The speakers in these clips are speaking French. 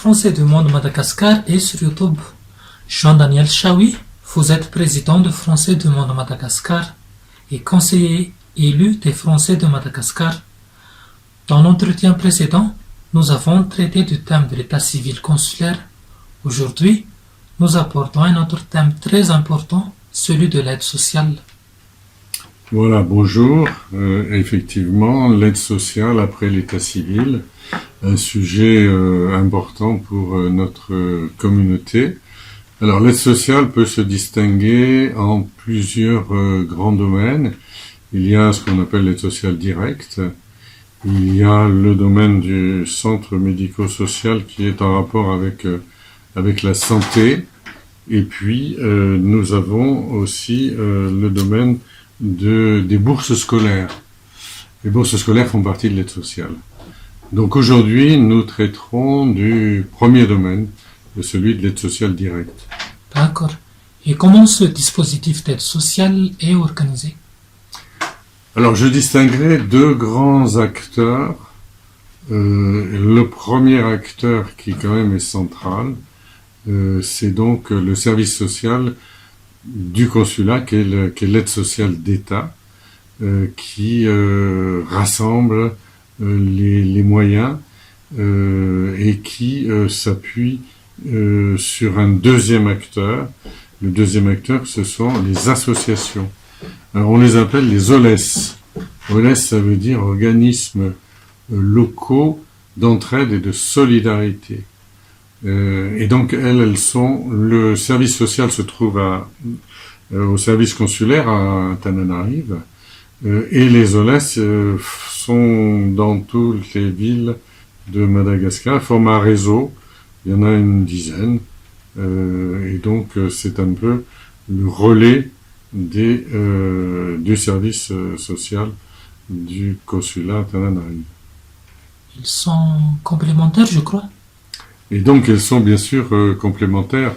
Français du monde Madagascar et sur YouTube. Jean-Daniel Chaoui, vous êtes président de Français du monde Madagascar et conseiller élu des Français de Madagascar. Dans l'entretien précédent, nous avons traité du thème de l'état civil consulaire. Aujourd'hui, nous abordons un autre thème très important, celui de l'aide sociale. Voilà, bonjour. Effectivement, l'aide sociale après l'état civil, un sujet important pour notre communauté. Alors, l'aide sociale peut se distinguer en plusieurs grands domaines. Il y a ce qu'on appelle l'aide sociale directe. Il y a le domaine du centre médico-social qui est en rapport avec la santé. Et puis, nous avons aussi le domaine des bourses scolaires. Les bourses scolaires font partie de l'aide sociale. Donc aujourd'hui, nous traiterons du premier domaine, de celui de l'aide sociale directe. D'accord. Et comment ce dispositif d'aide sociale est organisé? Alors je distinguerai deux grands acteurs. Le premier acteur qui quand même est central, c'est donc le service social du consulat, qui est l'aide sociale d'État, qui rassemble les moyens et qui s'appuie sur un deuxième acteur. Le deuxième acteur, ce sont les associations. Alors, on les appelle les OLES. OLES, ça veut dire organismes locaux d'entraide et de solidarité. Et donc, elles sont, le service social se trouve au service consulaire à Tananarive, et les OLES sont dans toutes les villes de Madagascar, forment un réseau, il y en a une dizaine, et donc c'est un peu le relais du service social du consulat à Tananarive. Ils sont complémentaires, je crois. Et donc, elles sont bien sûr complémentaires,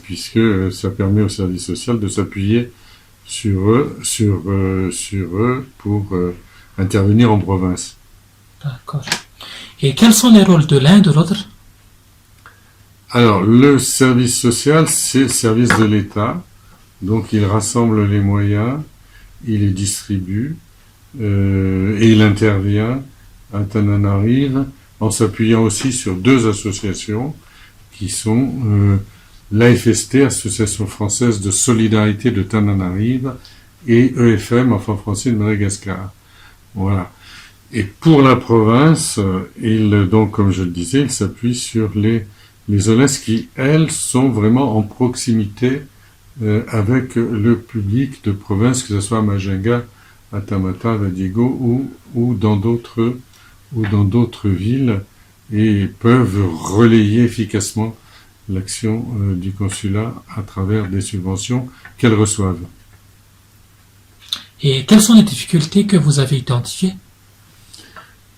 puisque ça permet au service social de s'appuyer sur eux pour intervenir en province. D'accord. Et quels sont les rôles de l'un et de l'autre? Alors, le service social, c'est le service de l'État. Donc, il rassemble les moyens, il les distribue, et il intervient à Tananarive, en s'appuyant aussi sur deux associations qui sont l'AFST, Association française de solidarité de Tananarive, et EFM, Enfants français de Madagascar. Voilà. Et pour la province, donc, comme je le disais, il s'appuie sur les OLES qui, elles, sont vraiment en proximité avec le public de province, que ce soit à Majinga, à Tamata, à Vadiego ou dans d'autres villes, et peuvent relayer efficacement l'action du consulat à travers des subventions qu'elles reçoivent. Et quelles sont les difficultés que vous avez identifiées?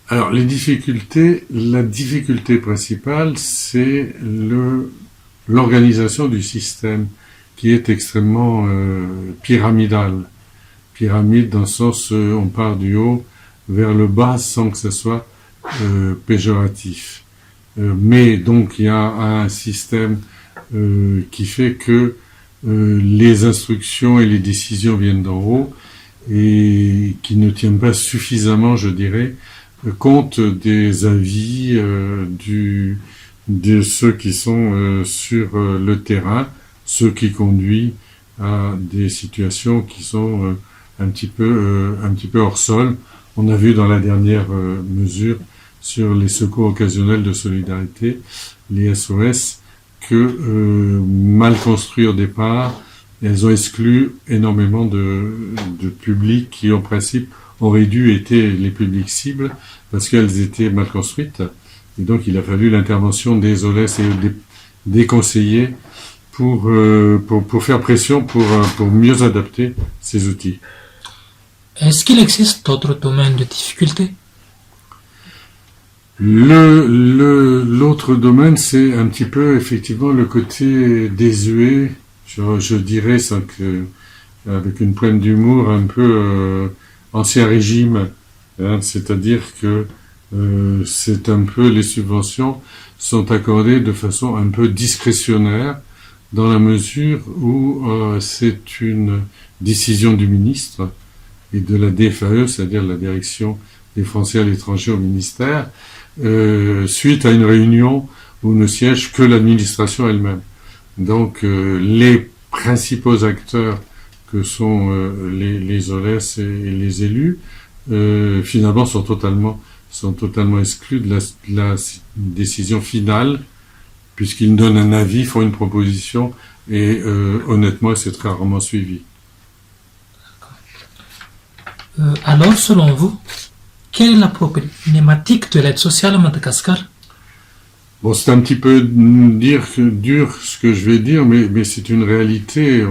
Alors, la difficulté principale, c'est l'organisation du système, qui est extrêmement pyramidale. Pyramide dans le sens on part du haut vers le bas sans que ce soit péjoratif. Mais donc il y a un système qui fait que les instructions et les décisions viennent d'en haut et qui ne tient pas suffisamment, je dirais, compte des avis de ceux qui sont sur le terrain, ce qui conduit à des situations qui sont un petit peu hors sol. On a vu dans la dernière mesure sur les secours occasionnels de solidarité, les SOS, que mal construits au départ, elles ont exclu énormément de publics qui, en principe, auraient dû être les publics cibles parce qu'elles étaient mal construites. Et donc, il a fallu l'intervention des OLES et des conseillers pour faire pression pour mieux adapter ces outils. Est-ce qu'il existe d'autres domaines de difficulté? L'autre domaine, c'est un petit peu effectivement le côté désuet, je dirais, avec une pointe d'humour un peu ancien régime, hein, c'est-à-dire que C'est un peu, les subventions sont accordées de façon un peu discrétionnaire, dans la mesure où c'est une décision du ministre et de la DFAE, c'est-à-dire la Direction des Français à l'étranger au ministère, suite à une réunion où ne siège que l'administration elle-même. Donc les principaux acteurs que sont les OLES et les élus, finalement sont totalement exclus de la décision finale, puisqu'ils donnent un avis, font une proposition, et honnêtement, c'est très rarement suivi. Alors, selon vous, quelle est la problématique de l'aide sociale à Madagascar? Bon, c'est un petit peu dur ce que je vais dire, mais c'est une réalité.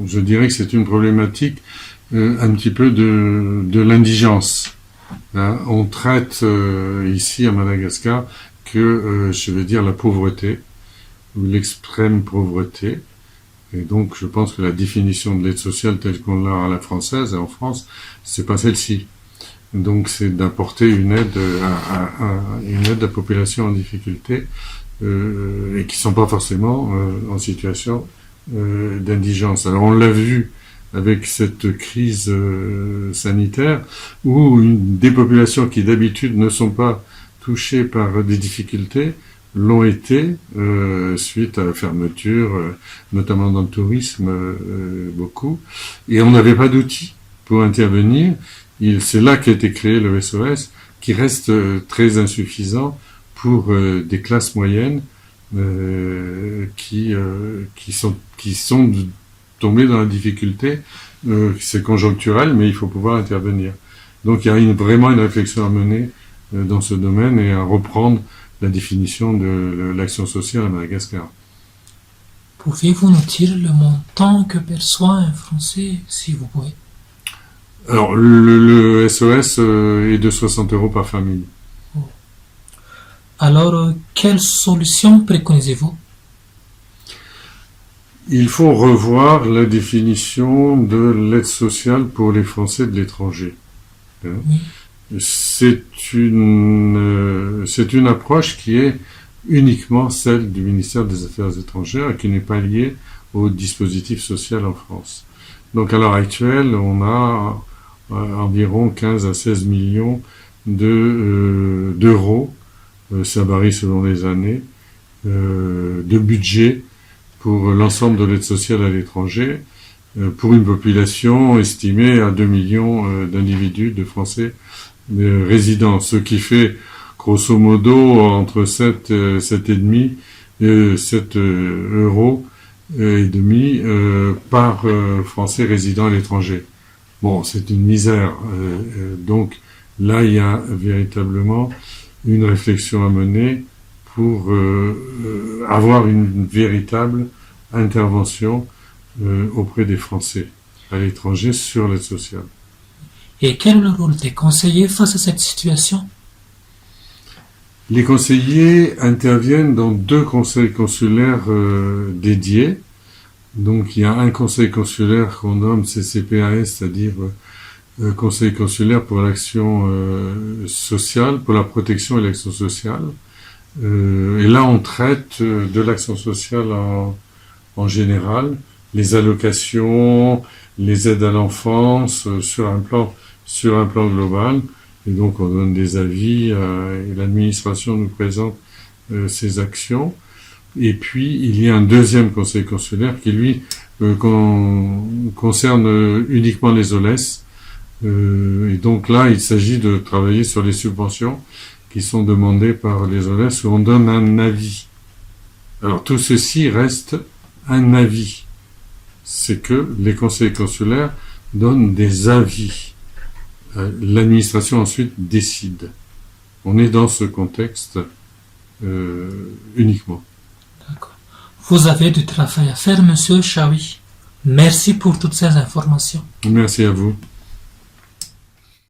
Je dirais que c'est une problématique un petit peu de l'indigence. Hein. On traite ici à Madagascar que, je vais dire, la pauvreté, ou l'extrême pauvreté. Et donc, je pense que la définition de l'aide sociale telle qu'on l'a à la française et en France, c'est pas celle-ci. Donc, c'est d'apporter une aide à la population en difficulté et qui sont pas forcément en situation d'indigence. Alors, on l'a vu avec cette crise sanitaire où des populations qui d'habitude ne sont pas touchées par des difficultés l'ont été suite à la fermeture, notamment dans le tourisme, beaucoup. Et on n'avait pas d'outils pour intervenir. C'est là qu'a été créé le SOS, qui reste très insuffisant pour des classes moyennes qui sont tombées dans la difficulté. C'est conjoncturel, mais il faut pouvoir intervenir. Donc il y a vraiment une réflexion à mener dans ce domaine et à reprendre la définition de l'action sociale à Madagascar. Pouvez-vous nous dire le montant que perçoit un Français, si vous pouvez? Alors, le SOS est de 60 € par famille. Alors, quelle solution préconisez-vous? Il faut revoir la définition de l'aide sociale pour les Français de l'étranger. Oui. C'est une approche qui est uniquement celle du ministère des Affaires étrangères et qui n'est pas liée au dispositif social en France. Donc à l'heure actuelle, on a environ 15 à 16 millions d'euros, ça varie selon les années, de budget pour l'ensemble de l'aide sociale à l'étranger, pour une population estimée à 2 millions d'individus, de Français résidents, ce qui fait grosso modo entre 7,5 et 7 euros et demi par Français résidant à l'étranger. Bon, c'est une misère. Donc là, il y a véritablement une réflexion à mener pour avoir une véritable intervention auprès des Français à l'étranger sur l'aide sociale. Et quel est le rôle des conseillers face à cette situation? Les conseillers interviennent dans 2 conseils consulaires dédiés. Donc il y a un conseil consulaire qu'on nomme CCPAS, c'est-à-dire Conseil consulaire pour l'action sociale, pour la protection et l'action sociale. Et là on traite de l'action sociale en général, les allocations, les aides à l'enfance sur un plan global. Et donc on donne des avis et l'administration nous présente ces actions. Et puis il y a un deuxième conseil consulaire qui lui concerne uniquement les OLES. Et donc là il s'agit de travailler sur les subventions qui sont demandées par les OLES où on donne un avis. Alors tout ceci reste un avis. C'est que les conseils consulaires donnent des avis. L'administration ensuite décide. On est dans ce contexte uniquement. D'accord. Vous avez du travail à faire, Monsieur Chaoui. Merci pour toutes ces informations. Merci à vous.